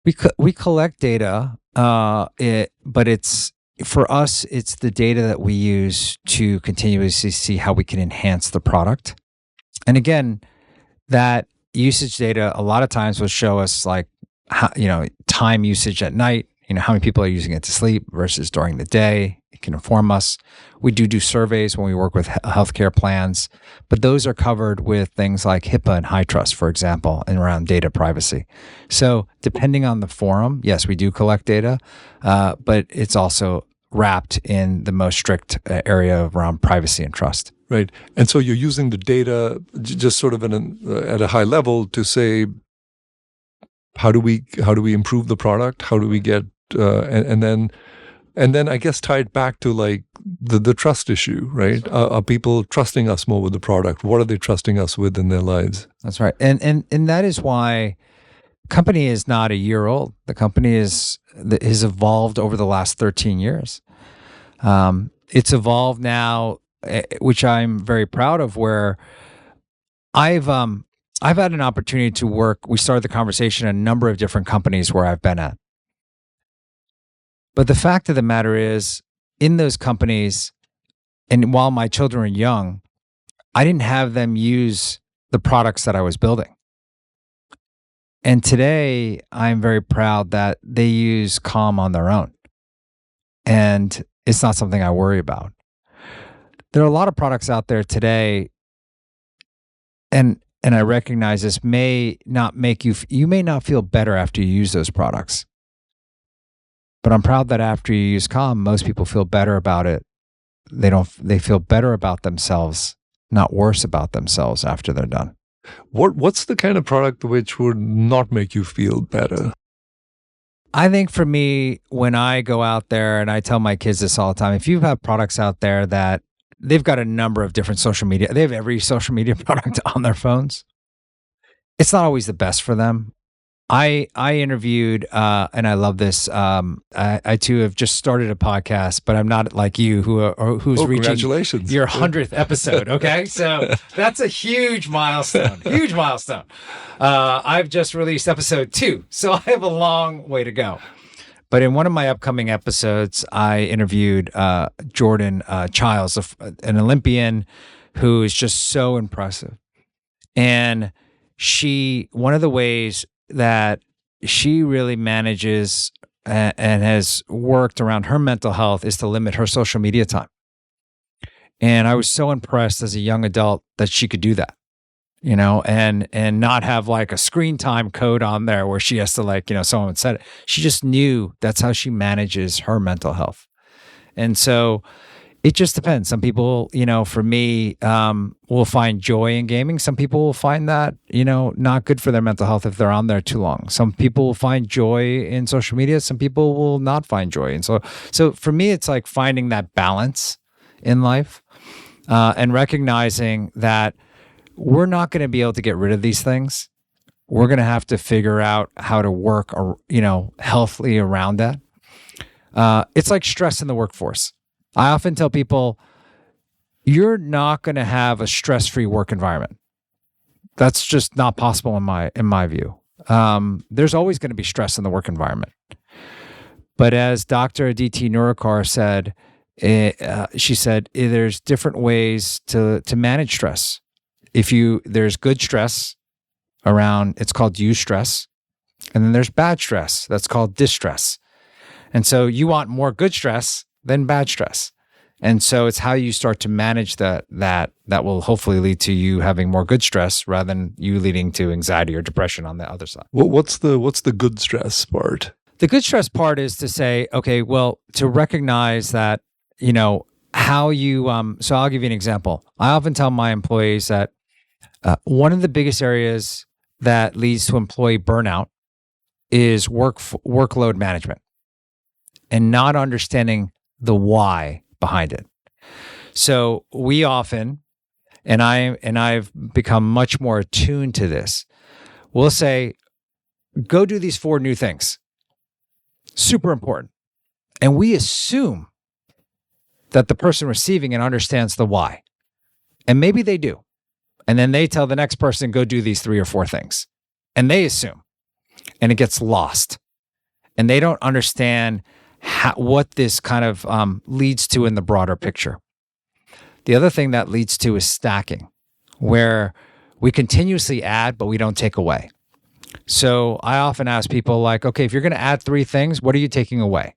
Speaker 3: We collect data, but for us, it's the data that we use to continuously see how we can enhance the product. And again, that usage data a lot of times will show us time usage at night, how many people are using it to sleep versus during the day. It can inform us. We do surveys when we work with healthcare plans, but those are covered with things like HIPAA and HITRUST, for example, and around data privacy. So depending on the forum, yes, we do collect data, but it's also wrapped in the most strict area around privacy and trust.
Speaker 2: Right. And so you're using the data just sort of at a high level to say, how do we improve the product? How do we get and then I guess tie it back to the trust issue, right? Are people trusting us more with the product? What are they trusting us with in their lives?
Speaker 3: That's right. And that is why the company is not a year old. The company has evolved over the last 13 years. It's evolved now, which I'm very proud of, where I've had an opportunity to work. We started the conversation at a number of different companies where I've been at. But the fact of the matter is, in those companies, and while my children were young, I didn't have them use the products that I was building. And today, I'm very proud that they use Calm on their own. And it's not something I worry about. There are a lot of products out there today, and I recognize this may not make you may not feel better after you use those products. But I'm proud that after you use Calm, most people feel better about it. They feel better about themselves, not worse about themselves after they're done.
Speaker 2: What's the kind of product which would not make you feel better?
Speaker 3: I think for me, when I go out there, and I tell my kids this all the time, if you have products out there that they've got a number of different social media, they have every social media product on their phones. It's not always the best for them. I interviewed, and I love this. I too have just started a podcast, but I'm not like you who's reaching
Speaker 2: congratulations.
Speaker 3: Your 100th episode. Okay, so that's a huge milestone. Huge milestone. I've just released episode 2, so I have a long way to go. But in one of my upcoming episodes, I interviewed Jordan Childs, an Olympian who is just so impressive, and one of the ways that she really manages and has worked around her mental health is to limit her social media time. And I was so impressed as a young adult that she could do that, and not have like a screen time code on there where she has to someone said it. She just knew that's how she manages her mental health. And so it just depends. Some people, for me, will find joy in gaming. Some people will find that, not good for their mental health if they're on there too long. Some people will find joy in social media. Some people will not find joy. And so for me, it's like finding that balance in life and recognizing that we're not going to be able to get rid of these things. We're going to have to figure out how to work, healthily around that. It's like stress in the workforce. I often tell people, you're not going to have a stress-free work environment. That's just not possible in my view. There's always going to be stress in the work environment. But as Dr. Aditi Nurikar said, she said there's different ways to manage stress. There's good stress around, it's called eustress, and then there's bad stress, that's called distress. And so you want more good stress than bad stress. And so it's how you start to manage that will hopefully lead to you having more good stress rather than you leading to anxiety or depression on the other side.
Speaker 2: What's the good stress part?
Speaker 3: The good stress part is to say, okay, well, to recognize that, how you, so I'll give you an example. I often tell my employees that one of the biggest areas that leads to employee burnout is workload management and not understanding the why behind it. So we often, and I've become much more attuned to this, we'll say, go do these 4 new things. Super important. And we assume that the person receiving it understands the why. And maybe they do. And then they tell the next person, go do these 3 or 4 things. And they assume. And it gets lost. And they don't understand what this kind of leads to in the broader picture. The other thing that leads to is stacking, where we continuously add, but we don't take away. So I often ask people like, okay, if you're going to add 3 things, what are you taking away?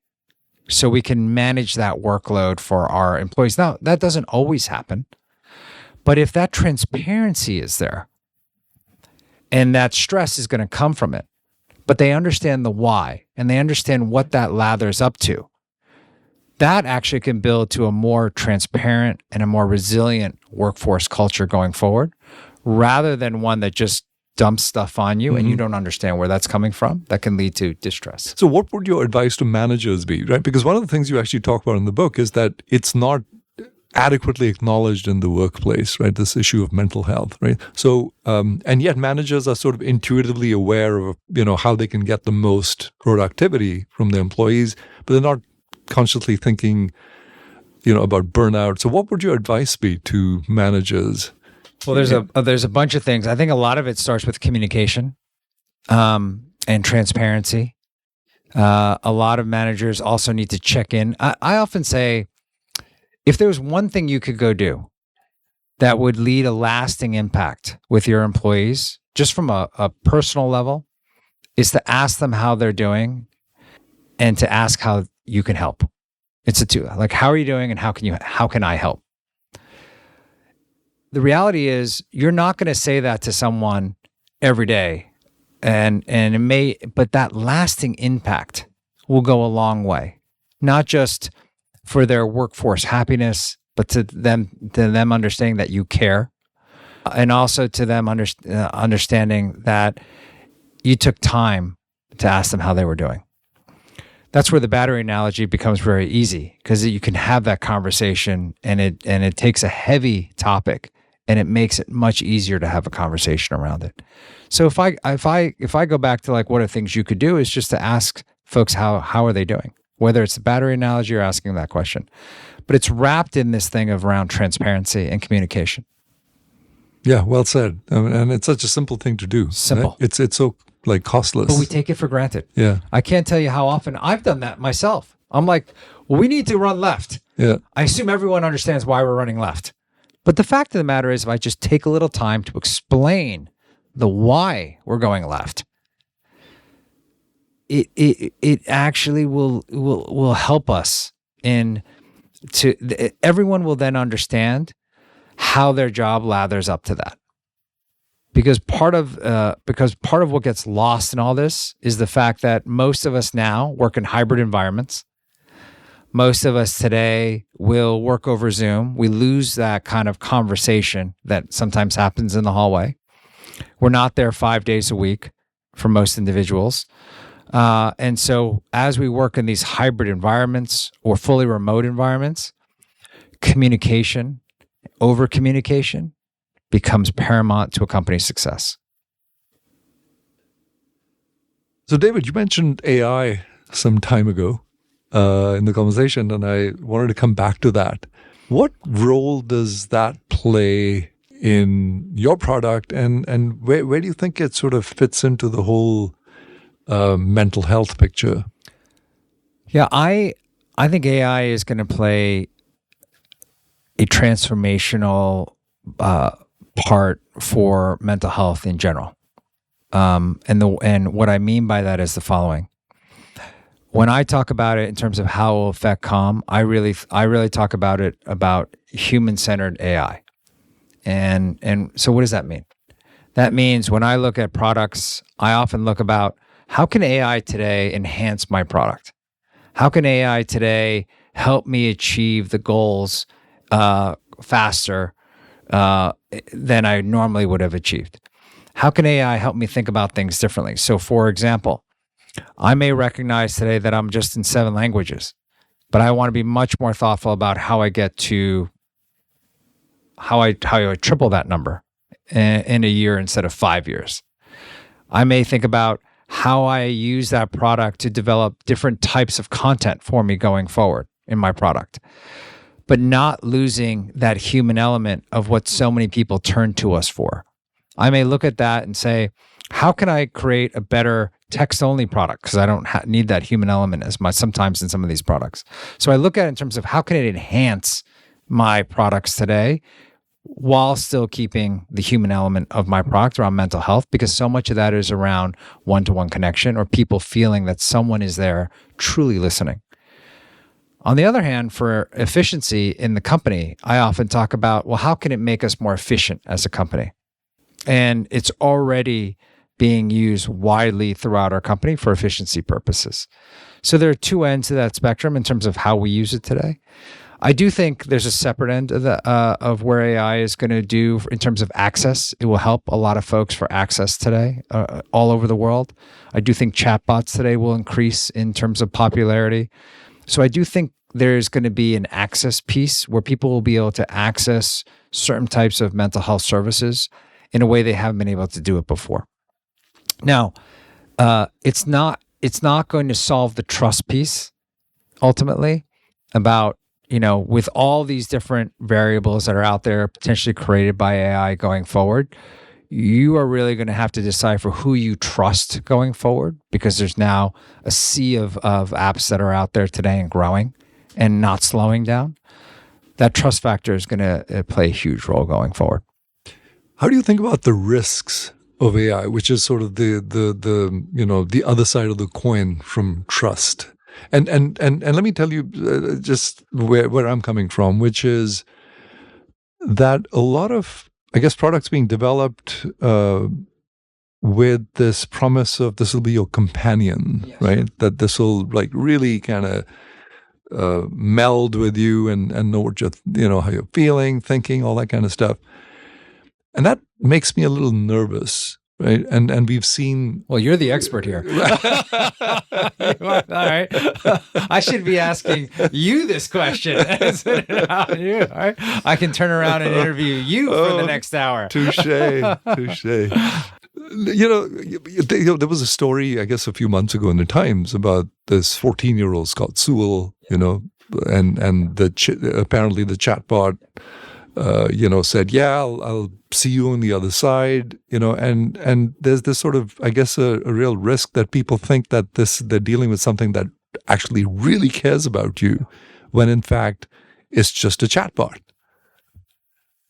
Speaker 3: So we can manage that workload for our employees. Now, that doesn't always happen. But if that transparency is there and that stress is going to come from it, but they understand the why and they understand what that lathers up to, that actually can build to a more transparent and a more resilient workforce culture going forward, rather than one that just dumps stuff on you and you don't understand where that's coming from. That can lead to distress.
Speaker 2: So what would your advice to managers be, right? Because one of the things you actually talk about in the book is that it's not adequately acknowledged in the workplace, right? This issue of mental health, right? So, and yet managers are sort of intuitively aware of, how they can get the most productivity from their employees, but they're not consciously thinking, about burnout. So what would your advice be to managers?
Speaker 3: Well, there's a bunch of things. I think a lot of it starts with communication and transparency. A lot of managers also need to check in. I often say, if there was one thing you could go do that would lead a lasting impact with your employees, just from a personal level, is to ask them how they're doing and to ask how you can help. It's a two, like, how are you doing and how can I help? The reality is you're not going to say that to someone every day. And it may, but that lasting impact will go a long way, not just for their workforce happiness, but to them understanding that you care, and also to them understanding that you took time to ask them how they were doing. That's where the battery analogy becomes very easy, because you can have that conversation, and it takes a heavy topic and it makes it much easier to have a conversation around it. So if I go back to, like, what are things you could do, is just to ask folks how are they doing, whether it's the battery analogy or asking that question. But it's wrapped in this thing of around transparency and communication.
Speaker 2: Yeah, well said. And it's such a simple thing to do.
Speaker 3: Simple.
Speaker 2: Right? It's so, like, costless.
Speaker 3: But we take it for granted.
Speaker 2: Yeah.
Speaker 3: I can't tell you how often I've done that myself. I'm like, well, we need to run left.
Speaker 2: Yeah.
Speaker 3: I assume everyone understands why we're running left. But the fact of the matter is, if I just take a little time to explain the why we're going left, it actually will help us everyone will then understand how their job lathers up to that. Because part of what gets lost in all this is the fact that most of us now work in hybrid environments. Most of us today will work over Zoom. We lose that kind of conversation that sometimes happens in the hallway. We're not there 5 days a week for most individuals. And so as we work in these hybrid environments or fully remote environments, communication, over-communication becomes paramount to a company's success.
Speaker 2: So, David, you mentioned AI some time ago in the conversation, and I wanted to come back to that. What role does that play in your product, and where do you think it sort of fits into the whole mental health picture?
Speaker 3: Yeah, I think AI is going to play a transformational part for mental health in general. And what I mean by that is the following. When I talk about it in terms of how it will affect calm, I really talk about it about human-centered AI. And so what does that mean? That means when I look at products, I often look about, how can AI today enhance my product? How can AI today help me achieve the goals faster than I normally would have achieved? How can AI help me think about things differently? So, for example, I may recognize today that I'm just in 7 languages, but I want to be much more thoughtful about how I get to how I triple that number in a year instead of 5 years. I may think about how I use that product to develop different types of content for me going forward in my product, but not losing that human element of what so many people turn to us for. I may look at that and say, how can I create a better text-only product? Because I don't need that human element as much sometimes in some of these products. So I look at it in terms of how can it enhance my products today while still keeping the human element of my product around mental health, because so much of that is around one-to-one connection or people feeling that someone is there truly listening. On the other hand, for efficiency in the company, I often talk about, well, how can it make us more efficient as a company? And it's already being used widely throughout our company for efficiency purposes. So there are 2 ends to that spectrum in terms of how we use it today. I do think there's a separate end of where AI is going to do in terms of access. It will help a lot of folks for access today all over the world. I do think chatbots today will increase in terms of popularity. So I do think there's going to be an access piece where people will be able to access certain types of mental health services in a way they haven't been able to do it before. Now, it's not going to solve the trust piece ultimately about, with all these different variables that are out there potentially created by AI going forward. you are really going to have to decipher who you trust going forward, because there's now a sea of apps that are out there today and growing and not slowing down. That trust factor is going to play a huge role going forward.
Speaker 2: How do you think about the risks of AI, which is sort of the other side of the coin from trust? And let me tell you just where I'm coming from, which is that a lot of, I guess, products being developed with this promise of this will be your companion, yes, right? That this will like really kind of meld with you and know what how you're feeling, thinking, all that kind of stuff. And that makes me a little nervous, right? And we've seen...
Speaker 3: Well, you're the expert here. All right. I should be asking you this question. About you, all right? I can turn around and interview you for the next hour.
Speaker 2: Touche. There was a story, I guess, a few months ago in the Times about this 14-year-old Scott Sewell, and apparently the chatbot, said, yeah, I'll see you on the other side, and there's this sort of, I guess, a real risk that people think that they're dealing with something that actually really cares about you, when in fact it's just a chatbot.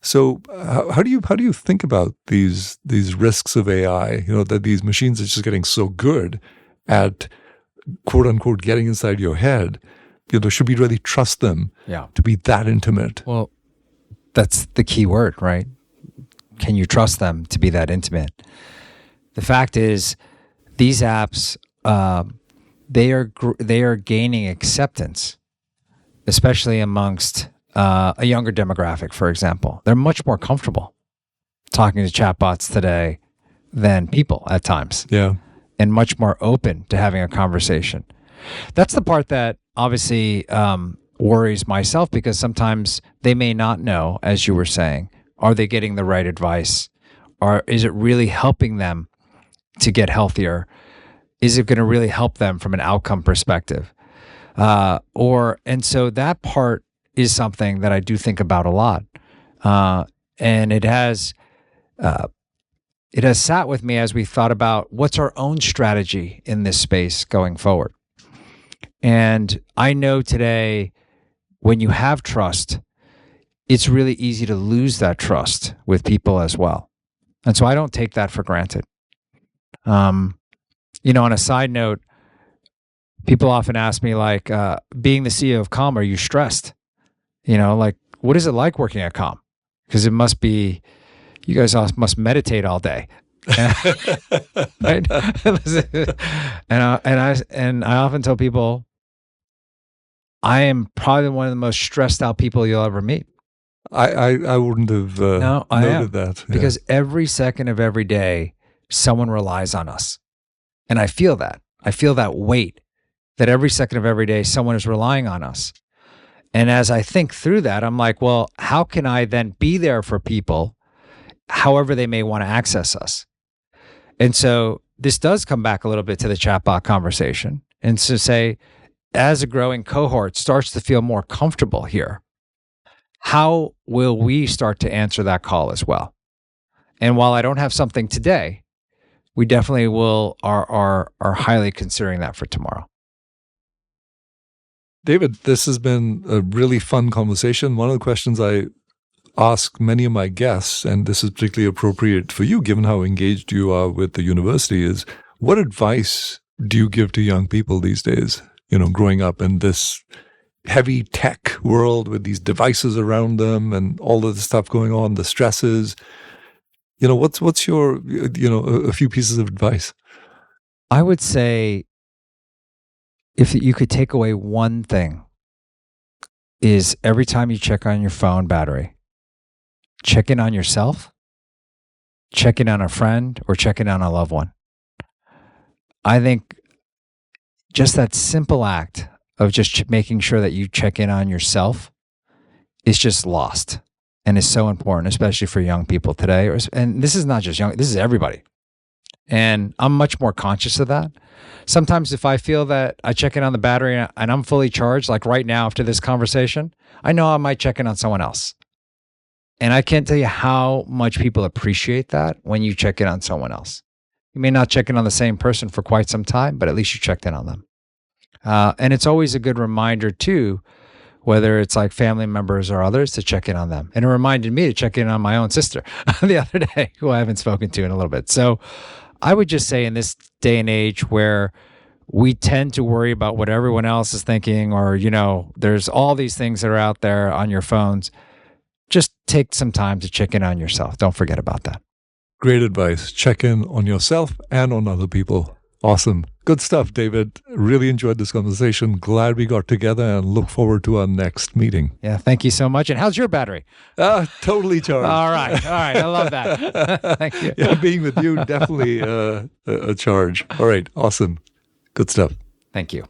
Speaker 2: So how do you think about these risks of AI? That these machines are just getting so good at quote unquote getting inside your head. Should we really trust them to be that intimate?
Speaker 3: Well, that's the key word, right? Can you trust them to be that intimate? The fact is, these apps, they are gaining acceptance, especially amongst a younger demographic, for example. They're much more comfortable talking to chatbots today than people at times.
Speaker 2: Yeah.
Speaker 3: And much more open to having a conversation. That's the part that obviously worries myself, because sometimes they may not know, as you were saying, are they getting the right advice? Or is it really helping them to get healthier? Is it going to really help them from an outcome perspective? And so that part is something that I do think about a lot. And it has sat with me as we thought about what's our own strategy in this space going forward. And I know today, when you have trust, it's really easy to lose that trust with people as well. And so I don't take that for granted. On a side note, people often ask me, like, being the CEO of Calm, are you stressed? What is it like working at Calm? Because it must be, you guys all must meditate all day. Right? and I often tell people, I am probably one of the most stressed out people you'll ever meet.
Speaker 2: I wouldn't have noted that. Yeah.
Speaker 3: Because every second of every day, someone relies on us. And I feel that. I feel that weight, that every second of every day, someone is relying on us. And as I think through that, I'm like, well, how can I then be there for people, however they may want to access us? And so this does come back a little bit to the chatbot conversation. And to say, as a growing cohort starts to feel more comfortable here, how will we start to answer that call as well? And while I don't have something today, we definitely are highly considering that for tomorrow.
Speaker 2: David, this has been a really fun conversation. One of the questions I ask many of my guests, and this is particularly appropriate for you given how engaged you are with the university, is what advice do you give to young people these days? Growing up in this heavy tech world with these devices around them and all of the stuff going on, the stresses. What's your, a few pieces of advice?
Speaker 3: I would say, if you could take away one thing, is every time you check on your phone battery, check in on yourself, check in on a friend, or check in on a loved one. I think just that simple act of just making sure that you check in on yourself is just lost, and is so important, especially for young people today. And this is not just young, this is everybody. And I'm much more conscious of that. Sometimes if I feel that I check in on the battery and I'm fully charged, like right now after this conversation, I know I might check in on someone else. And I can't tell you how much people appreciate that when you check in on someone else. You may not check in on the same person for quite some time, but at least you checked in on them. And it's always a good reminder too, whether it's like family members or others, to check in on them. And it reminded me to check in on my own sister the other day, who I haven't spoken to in a little bit. So I would just say, in this day and age where we tend to worry about what everyone else is thinking, or, there's all these things that are out there on your phones, just take some time to check in on yourself. Don't forget about that.
Speaker 2: Great advice. Check in on yourself and on other people. Awesome. Good stuff, David. Really enjoyed this conversation. Glad we got together and look forward to our next meeting.
Speaker 3: Yeah, thank you so much. And how's your battery?
Speaker 2: Totally charged.
Speaker 3: All right. I love that. Thank you.
Speaker 2: Yeah, being with you, definitely a charge. All right. Awesome. Good stuff.
Speaker 3: Thank you.